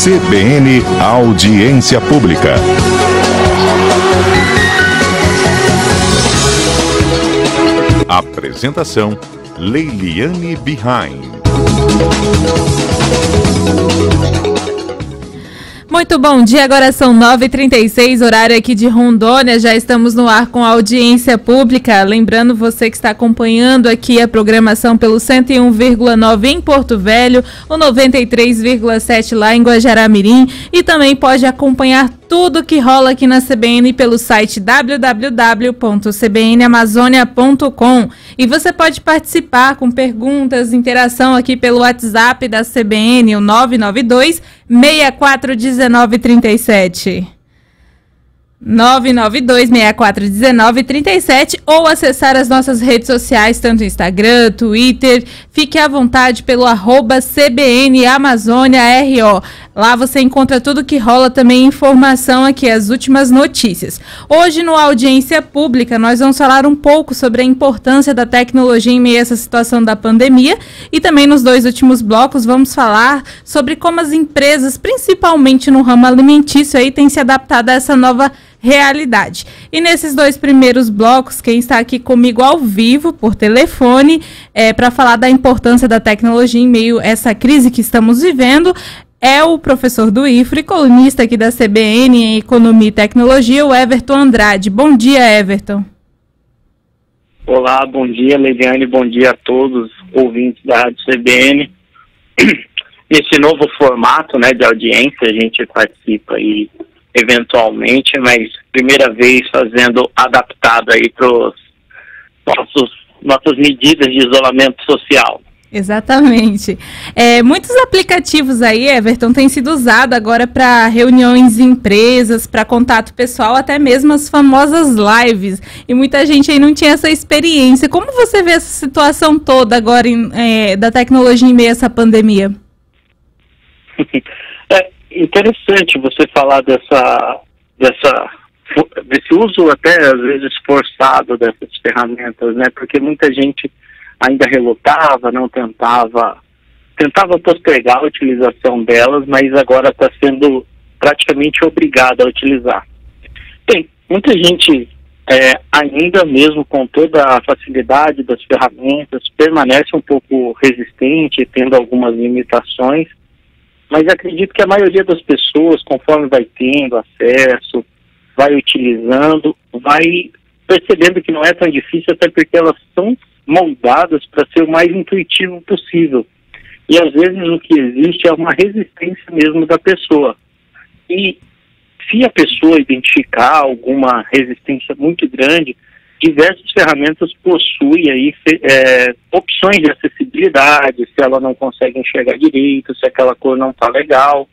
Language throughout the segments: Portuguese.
CBN Audiência Pública. Apresentação: Leiliane Behind. Muito bom dia, agora são 9h36, horário aqui de Rondônia, já estamos no ar com a audiência pública. Lembrando você que está acompanhando aqui a programação pelo 101,9 em Porto Velho, o 93,7 lá em Guajará-Mirim, e também pode acompanhar tudo que rola aqui na CBN pelo site www.cbnamazonia.com. E você pode participar com perguntas, interação aqui pelo WhatsApp da CBN, o 992-641937. 992-641937, ou acessar as nossas redes sociais, tanto Instagram, Twitter. Fique à vontade pelo @CBNAmazôniaRO. Lá você encontra tudo que rola, também informação aqui, as últimas notícias. Hoje, no Audiência Pública, nós vamos falar um pouco sobre a importância da tecnologia em meio a essa situação da pandemia, e também nos dois últimos blocos vamos falar sobre como as empresas, principalmente no ramo alimentício, aí, têm se adaptado a essa nova realidade. E nesses dois primeiros blocos, quem está aqui comigo ao vivo, por telefone, para falar da importância da tecnologia em meio a essa crise que estamos vivendo, é o professor do IFRE, colunista aqui da CBN em Economia e Tecnologia, o Everton Andrade. Bom dia, Everton. Olá, bom dia, Leiliane, bom dia a todos os ouvintes da Rádio CBN. Nesse novo formato, né, de audiência, a gente participa aí eventualmente, mas primeira vez fazendo adaptado aí para nossas medidas de isolamento social. Exatamente. Muitos aplicativos aí, Everton, têm sido usados agora para reuniões em empresas, para contato pessoal, até mesmo as famosas lives. E muita gente aí não tinha essa experiência. Como você vê essa situação toda agora da tecnologia em meio a essa pandemia? Interessante você falar desse uso até às vezes forçado dessas ferramentas, né? Porque muita gente ainda relutava, não tentava postergar a utilização delas, mas agora está sendo praticamente obrigada a utilizar. Tem muita gente ainda mesmo com toda a facilidade das ferramentas permanece um pouco resistente, tendo algumas limitações. Mas acredito que a maioria das pessoas, conforme vai tendo acesso, vai utilizando, vai percebendo que não é tão difícil, até porque elas são moldadas para ser o mais intuitivo possível. E às vezes o que existe é uma resistência mesmo da pessoa. E se a pessoa identificar alguma resistência muito grande, diversas ferramentas possuem aí opções de acessibilidade, se ela não consegue enxergar direito, se aquela cor não está legal.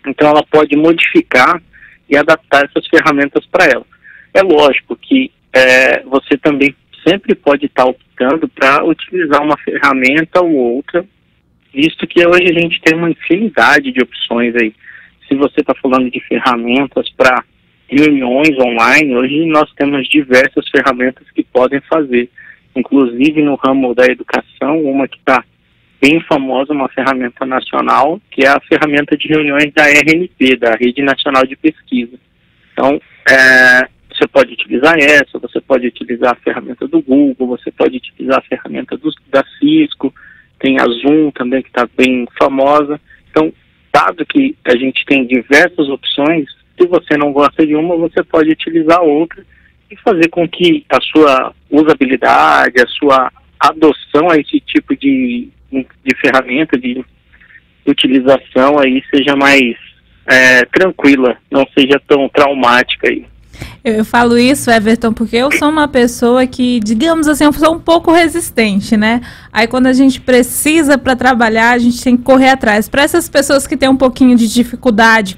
Então ela pode modificar e adaptar essas ferramentas para ela. É lógico que você também sempre pode estar optando para utilizar uma ferramenta ou outra, visto que hoje a gente tem uma infinidade de opções aí. Se você está falando de ferramentas para reuniões online, hoje nós temos diversas ferramentas que podem fazer, inclusive no ramo da educação, uma que está bem famosa, uma ferramenta nacional, que é a ferramenta de reuniões da RNP, da Rede Nacional de Pesquisa. Então, você pode utilizar essa, você pode utilizar a ferramenta do Google, você pode utilizar a ferramenta da Cisco, tem a Zoom também, que está bem famosa. Então, dado que a gente tem diversas opções, se você não gosta de uma, você pode utilizar outra e fazer com que a sua usabilidade, a sua adoção a esse tipo de ferramenta, de utilização aí seja mais tranquila, não seja tão traumática aí. Eu falo isso, Everton, porque eu sou uma pessoa que, digamos assim, eu sou um pouco resistente, né? Aí quando a gente precisa para trabalhar, a gente tem que correr atrás. Para essas pessoas que têm um pouquinho de dificuldade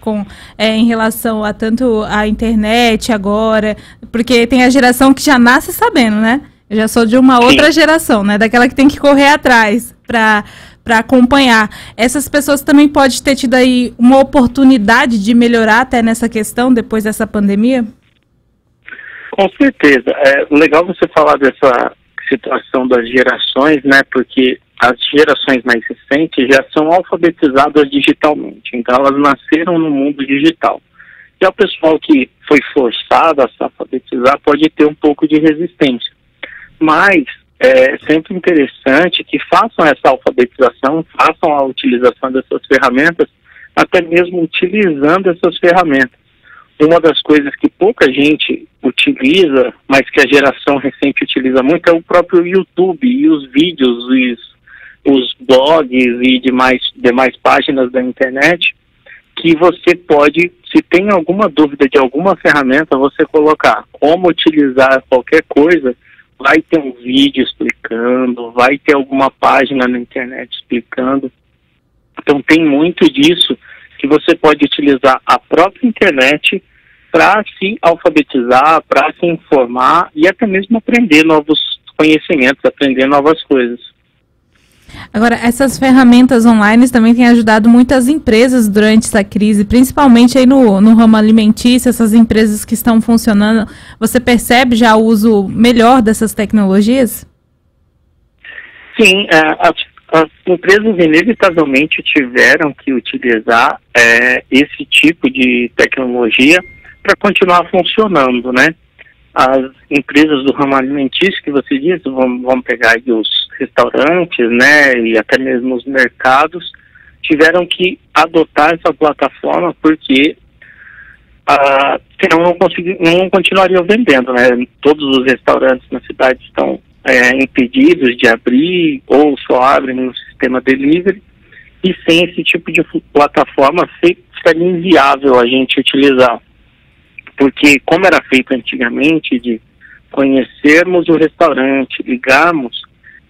em relação a tanto a internet agora, porque tem a geração que já nasce sabendo, né? Eu já sou de uma outra geração, né? Daquela que tem que correr atrás para acompanhar. Essas pessoas também podem ter tido aí uma oportunidade de melhorar até nessa questão depois dessa pandemia? Com certeza. É legal você falar dessa situação das gerações, né? Porque as gerações mais recentes já são alfabetizadas digitalmente, então elas nasceram no mundo digital. E o pessoal que foi forçado a se alfabetizar pode ter um pouco de resistência. Mas é sempre interessante que façam essa alfabetização, façam a utilização dessas ferramentas, até mesmo utilizando essas ferramentas. Uma das coisas que pouca gente utiliza, mas que a geração recente utiliza muito, é o próprio YouTube e os vídeos, os blogs e demais páginas da internet, que você pode, se tem alguma dúvida de alguma ferramenta, você colocar como utilizar qualquer coisa, vai ter um vídeo explicando, vai ter alguma página na internet explicando. Então tem muito disso que você pode utilizar a própria internet para se alfabetizar, para se informar e até mesmo aprender novos conhecimentos, aprender novas coisas. Agora, essas ferramentas online também têm ajudado muitas empresas durante essa crise, principalmente aí no ramo alimentício, essas empresas que estão funcionando. Você percebe já o uso melhor dessas tecnologias? Sim, as empresas inevitavelmente tiveram que utilizar esse tipo de tecnologia para continuar funcionando, né? As empresas do ramo alimentício, que você disse, vamos pegar aí os restaurantes, né, e até mesmo os mercados, tiveram que adotar essa plataforma porque senão não continuariam vendendo, né? Todos os restaurantes na cidade estão impedidos de abrir ou só abrem no sistema delivery, e sem esse tipo de plataforma ficaria inviável a gente utilizar. Porque como era feito antigamente, de conhecermos o restaurante, ligarmos,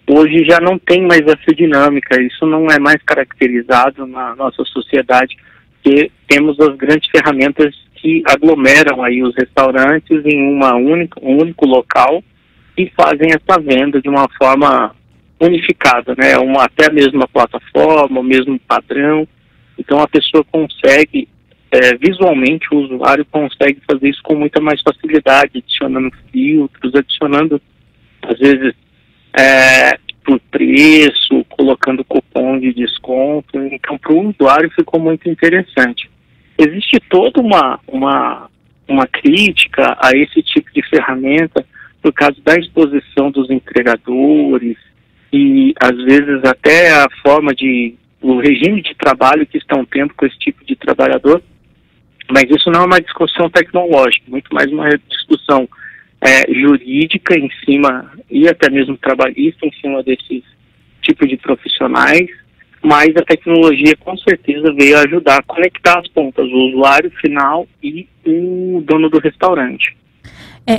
hoje já não tem mais essa dinâmica, isso não é mais caracterizado na nossa sociedade, porque temos as grandes ferramentas que aglomeram aí os restaurantes em um único local e fazem essa venda de uma forma unificada, né? Até a mesma plataforma, o mesmo padrão, então a pessoa consegue visualmente o usuário consegue fazer isso com muita mais facilidade, adicionando filtros, adicionando, às vezes, por preço, colocando cupom de desconto. Então, para o usuário ficou muito interessante. Existe toda uma crítica a esse tipo de ferramenta por causa da exposição dos entregadores e, às vezes, até a forma o regime de trabalho que estão tendo com esse tipo de trabalhador. Mas isso não é uma discussão tecnológica, muito mais uma discussão jurídica em cima, e até mesmo trabalhista em cima desses tipos de profissionais, mas a tecnologia com certeza veio ajudar a conectar as pontas, o usuário final e o dono do restaurante.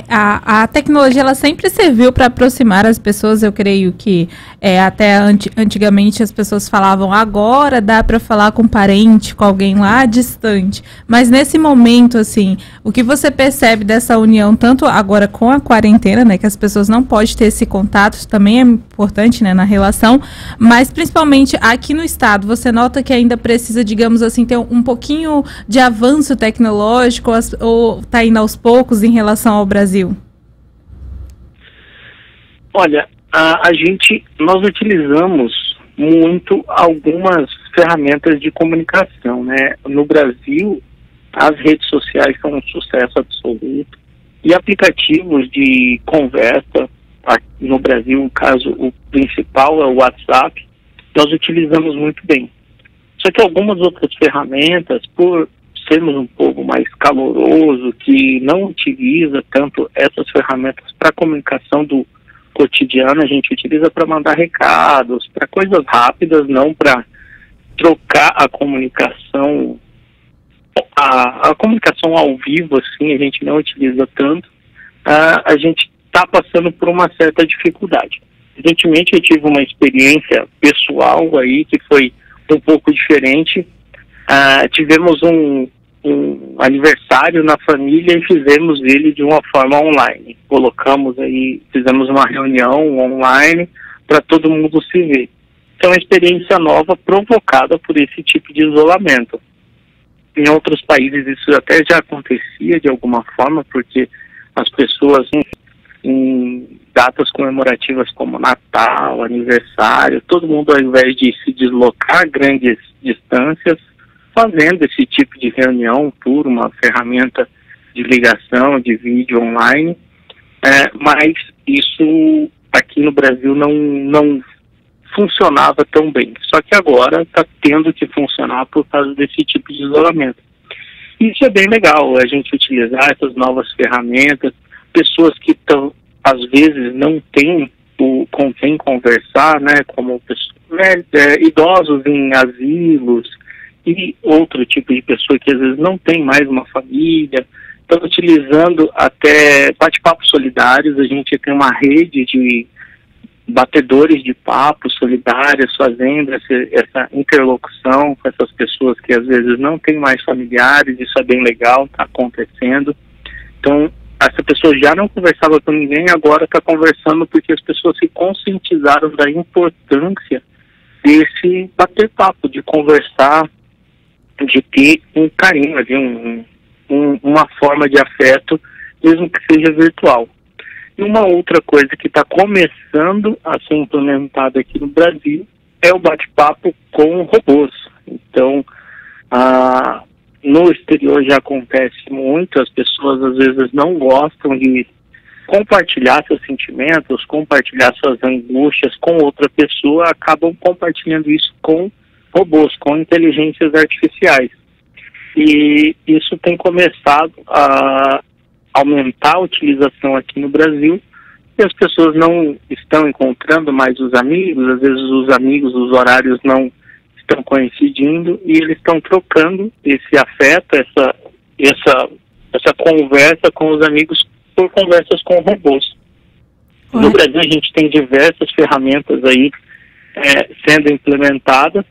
A tecnologia ela sempre serviu para aproximar as pessoas, eu creio que até antigamente as pessoas falavam agora dá para falar com um parente, com alguém lá distante, mas nesse momento, assim, o que você percebe dessa união, tanto agora com a quarentena, né, que as pessoas não podem ter esse contato, isso também é importante, né, na relação, mas principalmente aqui no estado, você nota que ainda precisa, digamos assim, ter um pouquinho de avanço tecnológico ou está indo aos poucos em relação ao Brasil? Olha, nós utilizamos muito algumas ferramentas de comunicação, né? No Brasil, as redes sociais são um sucesso absoluto e aplicativos de conversa, no Brasil, no caso, o principal é o WhatsApp, nós utilizamos muito bem. Só que algumas outras ferramentas, por sermos um povo mais caloroso, que não utiliza tanto essas ferramentas para comunicação do cotidiano, a gente utiliza para mandar recados, para coisas rápidas, não para trocar a comunicação, a comunicação ao vivo, assim, a gente não utiliza tanto, a gente está passando por uma certa dificuldade. Recentemente eu tive uma experiência pessoal aí que foi um pouco diferente. Tivemos um aniversário na família e fizemos ele de uma forma online. Fizemos uma reunião online para todo mundo se ver. Então, é uma experiência nova provocada por esse tipo de isolamento. Em outros países isso até já acontecia de alguma forma, porque as pessoas em datas comemorativas como Natal, aniversário, todo mundo, ao invés de se deslocar grandes distâncias, fazendo esse tipo de reunião por uma ferramenta de ligação, de vídeo online, mas isso aqui no Brasil não funcionava tão bem. Só que agora está tendo que funcionar por causa desse tipo de isolamento. Isso é bem legal, a gente utilizar essas novas ferramentas, pessoas que estão, às vezes, não têm com quem conversar, né, como idosos em asilos e outro tipo de pessoa que às vezes não tem mais uma família, estão utilizando até bate-papos solidários. A gente tem uma rede de batedores de papo solidários fazendo essa interlocução com essas pessoas que às vezes não têm mais familiares. Isso é bem legal, está acontecendo. Então, essa pessoa já não conversava com ninguém, agora está conversando porque as pessoas se conscientizaram da importância desse bater papo, de conversar, de ter um carinho, de uma forma de afeto, mesmo que seja virtual. E uma outra coisa que está começando a ser implementada aqui no Brasil é o bate-papo com robôs. Então, no exterior já acontece muito, as pessoas às vezes não gostam de compartilhar seus sentimentos, compartilhar suas angústias com outra pessoa, acabam compartilhando isso com robôs, com inteligências artificiais. E isso tem começado a aumentar a utilização aqui no Brasil, e as pessoas não estão encontrando mais os amigos, às vezes os amigos, os horários não estão coincidindo, e eles estão trocando esse afeto, essa conversa com os amigos por conversas com robôs. No Brasil a gente tem diversas ferramentas aí sendo implementadas,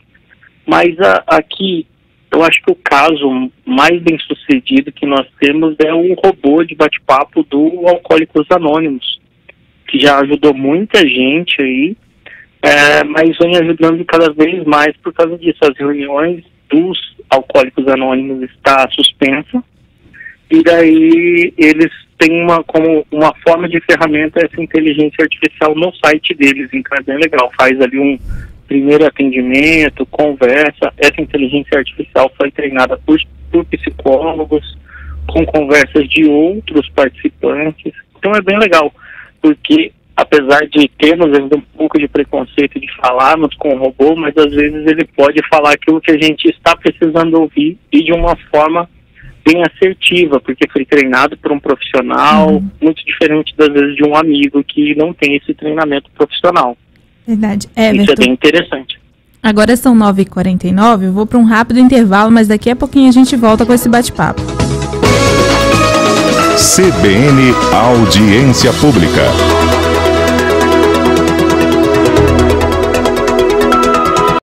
mas aqui eu acho que o caso mais bem sucedido que nós temos é um robô de bate-papo do Alcoólicos Anônimos, que já ajudou muita gente aí, mas vem ajudando cada vez mais por causa disso. As reuniões dos Alcoólicos Anônimos está suspensa, e daí eles têm como uma forma de ferramenta essa inteligência artificial no site deles. Então é bem legal, faz ali um primeiro atendimento, conversa. Essa inteligência artificial foi treinada por psicólogos, com conversas de outros participantes. Então é bem legal, porque apesar de termos ainda um pouco de preconceito de falarmos com o robô, mas às vezes ele pode falar aquilo que a gente está precisando ouvir e de uma forma bem assertiva, porque foi treinado por um profissional, muito diferente das vezes de um amigo que não tem esse treinamento profissional. Verdade. Isso é bem interessante. Agora são 9h49, eu vou para um rápido intervalo, mas daqui a pouquinho a gente volta com esse bate-papo. CBN Audiência Pública.